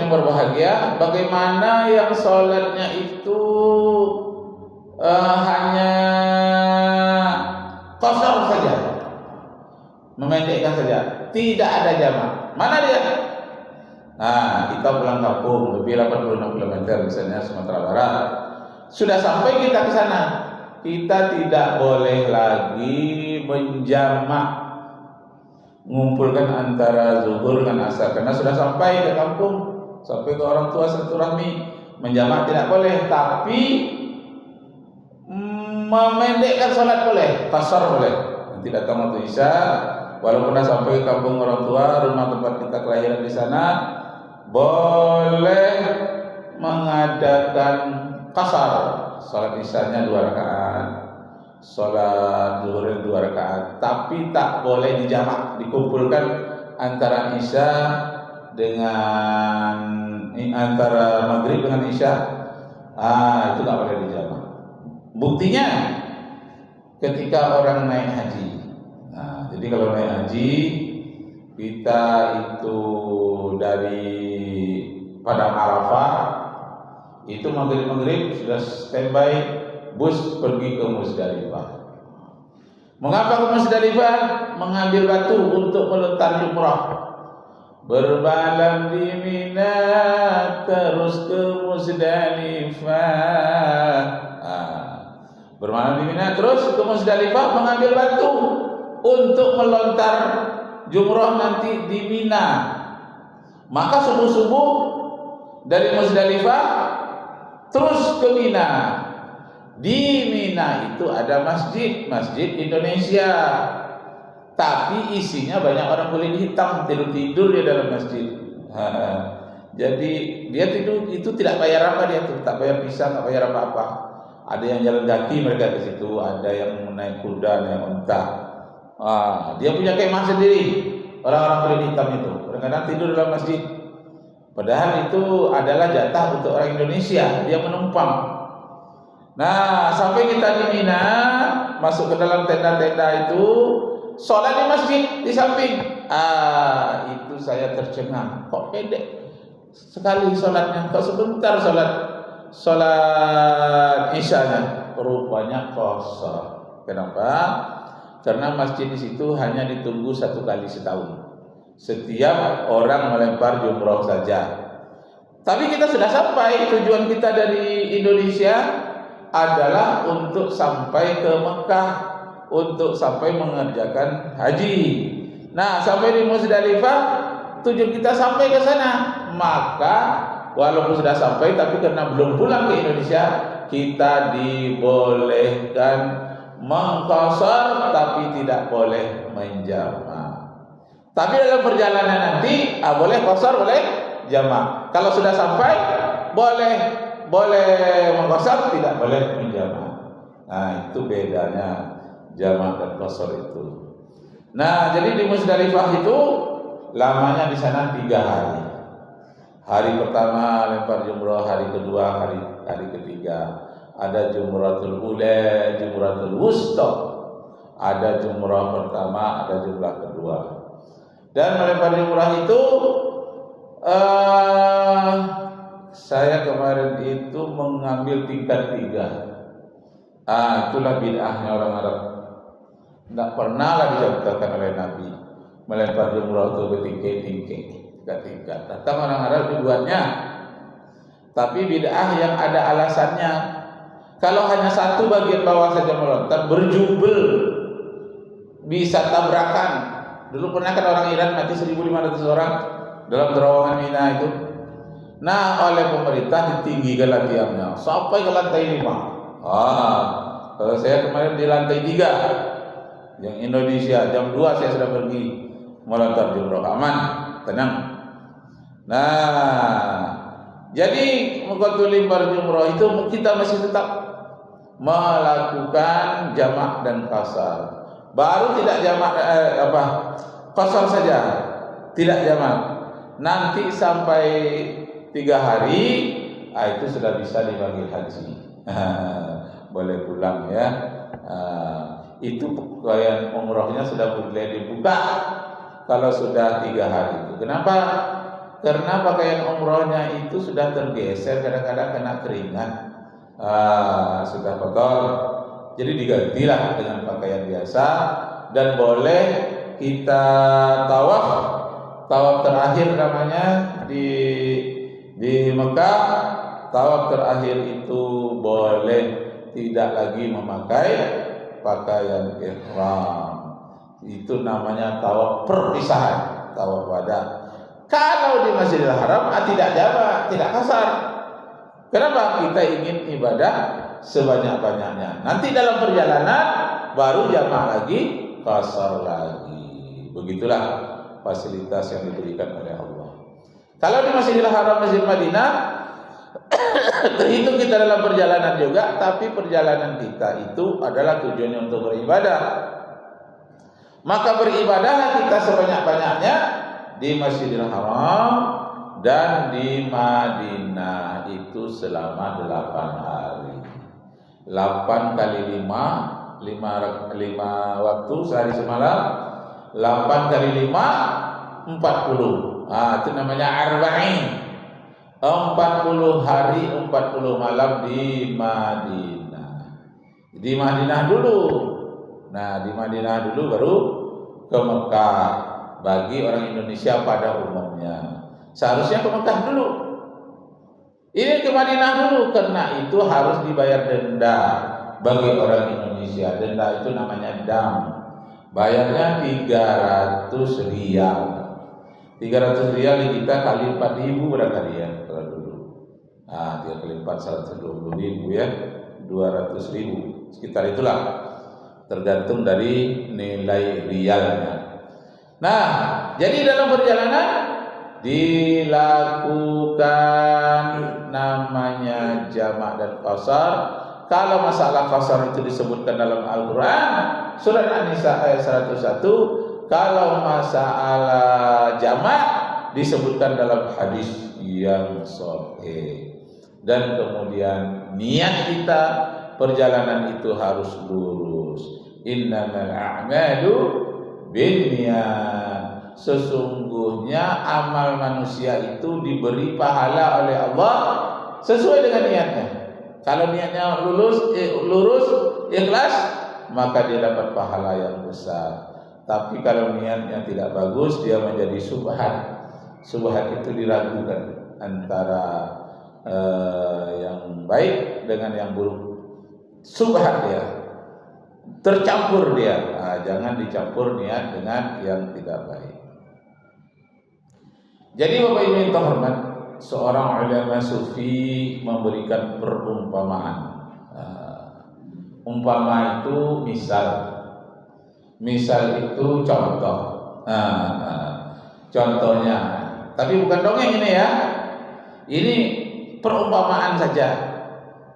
yang berbahagia, bagaimana yang sholatnya itu hanya qasar saja, memendekkan saja, tidak ada jamak. Mana dia? Nah, kita pulang kampung lebih 86 km misalnya Sumatera Barat. Sudah sampai kita ke sana, kita tidak boleh lagi menjamak, mengumpulkan antara zuhur dengan asar, karena sudah sampai ke kampung, sampai ke orang tua silaturahmi. Menjamak tidak boleh, tapi memendekkan salat boleh, qasar boleh. Nanti datang waktu Isya, walaupun dah sampai ke kampung orang tua, rumah tempat kita kelahiran di sana, boleh mengadakan qasar. Salat Isyanya 2 rakaat, salat zuhur 2 rakaat, tapi tak boleh dijamak, dikumpulkan antara Isya dengan antara maghrib dengan Isya. Itu tak boleh dijamak. Buktinya ketika orang naik haji. Jadi kalau naik haji, kita itu dari Padang Arafah itu maghrib sudah standby bus pergi ke Musdalifah. Mengapa ke Musdalifah? Mengambil batu untuk melontar jumrah. Bermalam di Mina terus ke Musdalifah. Bermalam di Mina terus ke Musdalifah, mengambil batu untuk melontar jumrah nanti di Mina. Maka subuh-subuh dari Musdalifah terus ke Mina. Di Mina itu ada masjid Indonesia, tapi isinya banyak orang kulit hitam, tidur di dalam masjid. Jadi dia tidur itu tidak bayar apa, dia tuh tak bayar pisang, tak bayar apa-apa. Ada yang jalan kaki mereka ke situ, ada yang naik kuda, naik unta. Dia punya kemah sendiri. Orang-orang kulit hitam itu kadang-kadang tidur dalam masjid. Padahal itu adalah jatah untuk orang Indonesia, dia menumpang. Nah, sampai kita di Mina, masuk ke dalam tenda-tenda itu, sholat di masjid di samping. Itu saya tercengang. Kok pendek sekali sholatnya? Kok sebentar sholat Isyanya? Rupanya qasar. Kenapa? Karena masjid di situ hanya ditunggu 1 kali setahun. Setiap orang melempar jumroh saja. Tapi kita sudah sampai. Tujuan kita dari Indonesia adalah untuk sampai ke Mekah, untuk sampai mengerjakan haji. Nah, sampai di Musdalifah, tujuan kita sampai ke sana. Maka walaupun sudah sampai, tapi karena belum pulang ke Indonesia, kita dibolehkan mengqasar, tapi tidak boleh menjamak. Tapi dalam perjalanan nanti boleh qasar, boleh jamak. Kalau sudah sampai boleh mengqasar, tidak boleh menjamak. Nah, itu bedanya jamak dan qasar itu. Nah, jadi di Musdalifah itu lamanya di sana 3 hari. Hari pertama lempar jumrah, hari kedua, hari ketiga ada jumratul ula, jumratul wusta. Ada jumrah pertama, ada jumrah kedua. Dan melempar jumrah itu saya kemarin itu mengambil tingkat 3. Itulah bid'ahnya orang Arab. Tidak pernah lah dicontohkan oleh Nabi melempar jumrah itu bertingkat-tingkat, tingkat. Datang orang Arab dibuatnya. Tapi bid'ah yang ada alasannya. Kalau hanya 1 bagian bawah saja melontar, berjubel, bisa tabrakan. Dulu pernah kan orang Iran mati 1.500 orang dalam terowongan Mina itu. Nah, oleh pemerintah ditinggikan tiangnya sampai ke lantai 5. Kalau saya kemarin di lantai 3, yang Indonesia jam 2 saya sudah pergi melontar jumrah, aman, tenang. Nah, jadi muqatul limbar jumrah itu kita masih tetap melakukan jamak dan qasar. Baru tidak jamak qasar saja, tidak jamak. Nanti sampai 3 hari, itu sudah bisa dipanggil haji. Boleh pulang ya. Itu pegawai umrohnya sudah boleh dibuka kalau sudah 3 hari itu. Kenapa? Karena pakaian umrohnya itu sudah tergeser, kadang-kadang kena keringat, sudah kotor, jadi digantilah dengan pakaian biasa. Dan boleh kita tawaf terakhir namanya di Mekah. Tawaf terakhir itu boleh tidak lagi memakai pakaian ihram. Itu namanya tawaf perpisahan, tawaf wada. Kalau di Masjidil Haram tidak jamak, tidak kasar. Kenapa? Kita ingin ibadah sebanyak-banyaknya. Nanti dalam perjalanan baru jamak lagi, kasar lagi. Begitulah fasilitas yang diberikan oleh Allah. Kalau di Masjidil Haram, Masjid Madinah, terhitung kita dalam perjalanan juga, tapi perjalanan kita itu adalah tujuannya untuk beribadah. Maka beribadahlah kita sebanyak-banyaknya di Masjidil Haram dan di Madinah itu selama 8 hari. 8 kali 5 waktu sehari semalam. 8 kali 5 40. Itu namanya arba'in. 40 hari 40 malam di Madinah. Di Madinah dulu. Nah, di Madinah dulu baru ke Mekah. Bagi orang Indonesia pada umumnya seharusnya ke Mekah dulu. Ini ke Madinah dulu, karena itu harus dibayar denda bagi orang Indonesia. Denda itu namanya dam. Bayarnya 300 rial. 300 rial kita kali 4.000 berapa dia kalau dulu? 3 kali 4 120.000 ya, 200.000 sekitar itulah, tergantung dari nilai rialnya. Nah, jadi dalam perjalanan dilakukan namanya jamak dan qasar. Kalau masalah qasar itu disebutkan dalam Al-Quran surat An-Nisa ayat 101. Kalau masalah jamak disebutkan dalam hadis yang sahih. Dan kemudian niat kita perjalanan itu harus lurus. Innamal a'malu binniyat. Sesungguhnya amal manusia itu diberi pahala oleh Allah sesuai dengan niatnya. Kalau niatnya lurus, ikhlas, maka dia dapat pahala yang besar. Tapi kalau niatnya tidak bagus, dia menjadi subhat. Subhat itu diragukan antara yang baik dengan yang buruk. Subhat dia, tercampur dia. Jangan dicampur niat dengan yang tidak baik. Jadi Bapak Ibu yang terhormat, seorang ulama sufi memberikan perumpamaan. Umpama itu misal itu contoh. Contohnya, tapi bukan dongeng ini ya. Ini perumpamaan saja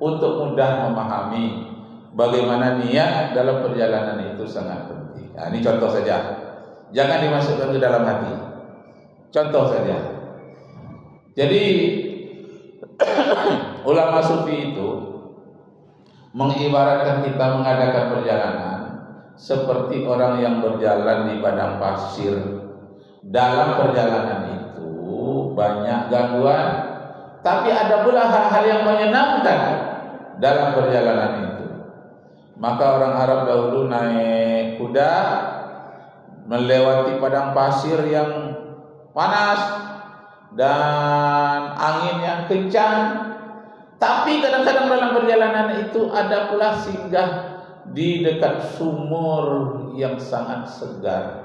untuk mudah memahami bagaimana niat dalam perjalanan itu sangat penting. Ini contoh saja. Jangan dimasukkan ke dalam hati. Contoh saja. Jadi ulama sufi itu mengibaratkan kita mengadakan perjalanan seperti orang yang berjalan di padang pasir. Dalam perjalanan itu banyak gangguan, tapi ada pula hal-hal yang menyenangkan dalam perjalanan itu. Maka orang Arab dahulu naik kuda melewati padang pasir yang panas dan angin yang kencang. Tapi kadang-kadang dalam perjalanan itu ada pula singgah di dekat sumur yang sangat segar.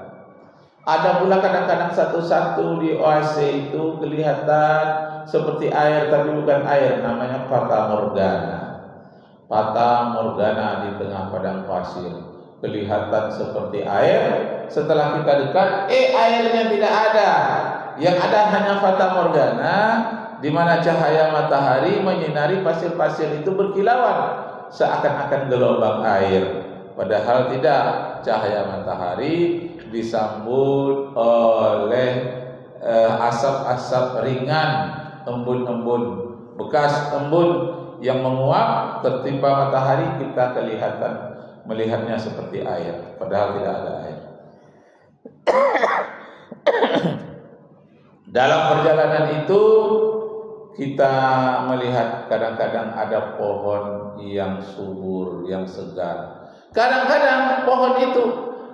Ada pula kadang-kadang satu-satu di oase itu kelihatan seperti air, tapi bukan air, namanya fata morgana. Fata morgana di tengah padang pasir, kelihatan seperti air. Setelah kita dekat, airnya tidak ada. Yang ada hanya fata morgana, di mana cahaya matahari menyinari pasir-pasir itu berkilauan seakan-akan gelombang air. Padahal tidak, cahaya matahari disambut oleh asap-asap ringan, embun-embun, bekas embun yang menguap tertimpa matahari. Kita kelihatan melihatnya seperti air, padahal tidak ada air. Dalam perjalanan itu kita melihat kadang-kadang ada pohon yang subur, yang segar. Kadang-kadang pohon itu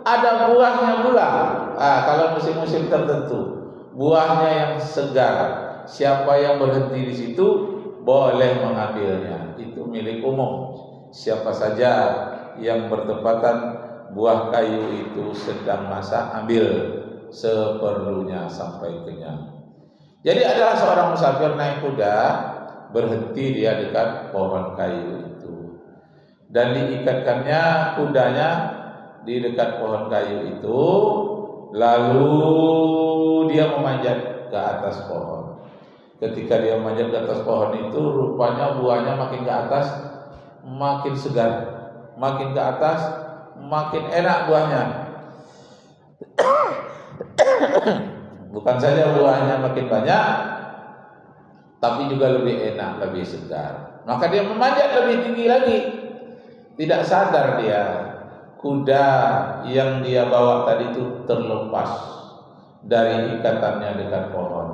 ada buahnya pula. Kalau musim-musim tertentu, buahnya yang segar. Siapa yang berhenti di situ boleh mengambilnya. Itu milik umum. Siapa saja yang bertepatan buah kayu itu sedang masak, ambil seperlunya sampai kenyang. Jadi adalah seorang musafir naik kuda, berhenti dia dekat pohon kayu itu, dan diikatkannya kudanya di dekat pohon kayu itu. Lalu dia memanjat ke atas pohon. Ketika dia memanjat ke atas pohon itu, rupanya buahnya makin ke atas makin segar, makin ke atas makin enak buahnya. Bukan saja buahnya makin banyak, tapi juga lebih enak, lebih segar. Maka dia memanjat lebih tinggi lagi. Tidak sadar dia, kuda yang dia bawa tadi itu terlepas dari ikatannya dekat pohon.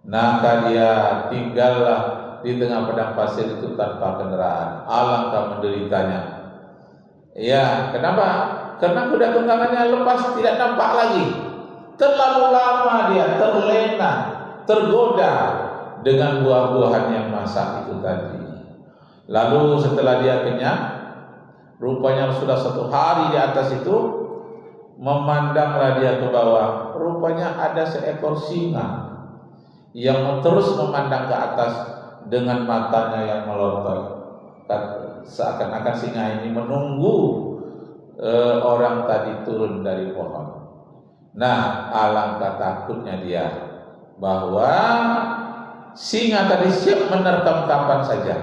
Maka dia tinggallah di tengah padang pasir itu tanpa kendaraan. Alangkah menderitanya. Ya, kenapa? Karena kuda tunggangannya lepas, tidak nampak lagi. Terlalu lama dia terlena, tergoda dengan buah-buahan yang masak itu tadi. Lalu setelah dia kenyang, rupanya sudah 1 hari di atas itu, memandanglah dia ke bawah. Rupanya ada seekor singa yang terus memandang ke atas dengan matanya yang melotot. Seakan-akan singa ini menunggu orang tadi turun dari pohon. Nah, alangkah takutnya dia bahwa singa tadi siap menerkam kapan saja.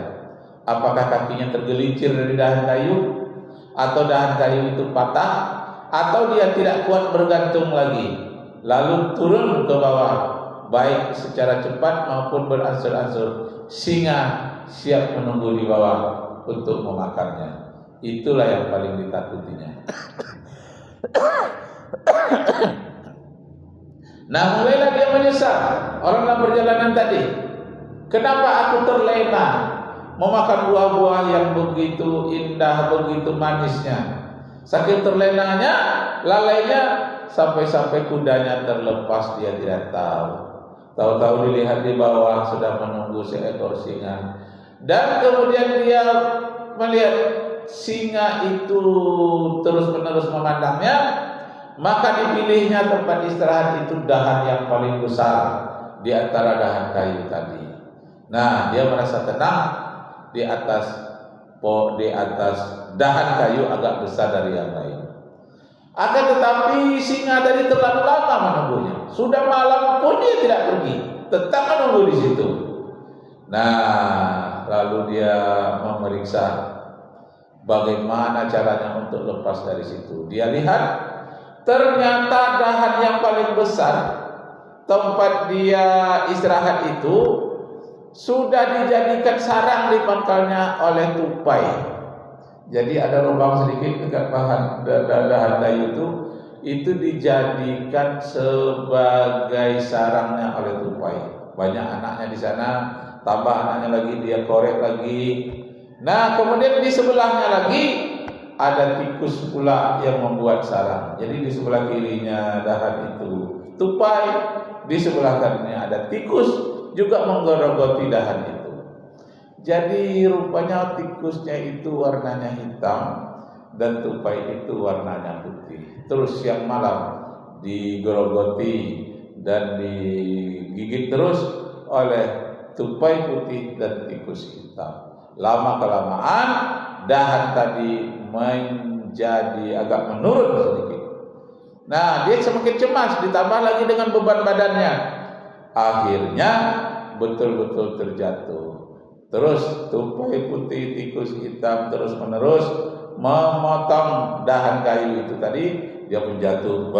Apakah kakinya tergelincir dari dahan kayu, atau dahan kayu itu patah, atau dia tidak kuat bergantung lagi, lalu turun ke bawah, baik secara cepat maupun beransur-ansur. Singa siap menunggu di bawah untuk memakannya. Itulah yang paling ditakutinya. Nah, mulailah dia menyesal orang dalam perjalanan tadi. Kenapa aku terlena memakan buah-buah yang begitu indah, begitu manisnya? Saking terlenanya, lalainya, sampai-sampai kudanya terlepas, dia tidak tahu. Tahu-tahu dilihat di bawah sudah menunggu seekor singa. Dan kemudian dia melihat singa itu terus-menerus memandangnya. Maka dipilihnya tempat istirahat itu dahan yang paling besar di antara dahan kayu tadi. Nah, dia merasa tenang di atas dahan kayu agak besar dari yang lain. Akan tetapi singa tadi terlalu lama menunggunya. Sudah malam pun dia tidak pergi, tetap menunggu di situ. Nah, lalu dia memeriksa bagaimana caranya untuk lepas dari situ. Dia lihat ternyata dahan yang paling besar tempat dia istirahat itu sudah dijadikan sarang di pangkalnya oleh tupai. Jadi ada lubang sedikit dekat dahan kayu itu dijadikan sebagai sarangnya oleh tupai. Banyak anaknya di sana, tambah anaknya lagi, dia korek lagi. Nah, kemudian di sebelahnya lagi ada tikus pula yang membuat sarang. Jadi di sebelah kirinya dahan itu tupai, di sebelah kanannya ada tikus juga menggerogoti dahan itu. Jadi rupanya tikusnya itu warnanya hitam dan tupai itu warnanya putih. Terus siang malam digerogoti dan digigit terus oleh tupai putih dan tikus hitam. Lama kelamaan dahan tadi menjadi agak menurun sedikit. Nah, dia semakin cemas, ditambah lagi dengan beban badannya. Akhirnya betul-betul terjatuh. Terus tupai putih, tikus hitam terus menerus memotong dahan kayu itu tadi. Dia pun jatuh,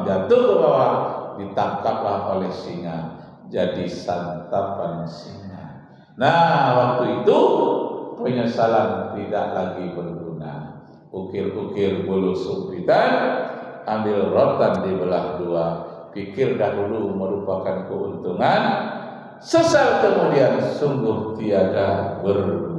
jatuh ke bawah, ditangkaplah oleh singa, jadi santapan singa. Nah, waktu itu penyesalan tidak lagi berguna. Ukir-ukir bulu sumpitan, ambil rotan dibelah dua. pikir dahulu merupakan keuntungan, sesal kemudian sungguh tiada ber